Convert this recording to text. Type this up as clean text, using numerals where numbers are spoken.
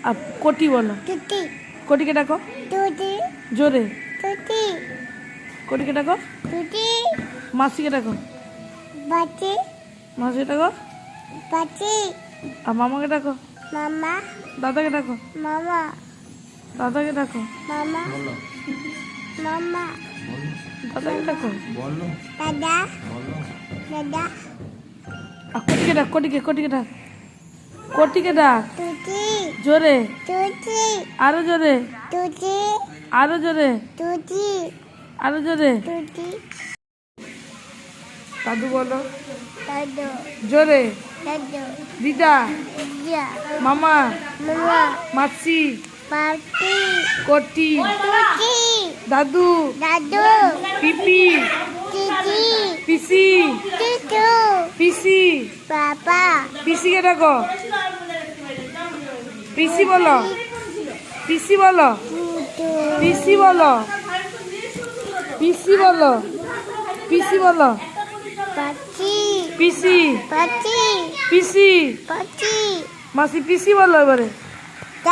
আর কোটি বলো। টুটি কোটিকে ডাকো টুটি জোরে। টুটি কোটিকে ডাকো। টুটি মাসিকে ডাকো। বাটি মাসিকে ডাকো। বাটি আর মামাকে ডাকো। মামা দাদাকে ডাকো। মামা দাদাকে ডাকো। মামা বলো মামা দাদাকে ডাকো। বলো দাদা বলো দাদা আর কোটিকে ডাক। কোটিকে ডাক। কোটিকে ডাক টুটি জোরে। টুটি আরো জোরে। টুটি আরো জোরে। টুটি আরো জোরে। টুটি দাদু বলো দাদু জোরে। দাদু দিদা দিয়া মামা মামা মাসি বাটি কোটি টুটি দাদু দাদু পিপি দিদি পিসি টুটু পিসি বাবা পিসিকে ডাকো। পিসি বলো। পিসি বলো। টুটু পিসি বলো। পিসি বলো। পিসি বলো। বাটি পিসি বাটি পিসি বাটি মাসি পিসি বলো এবারে।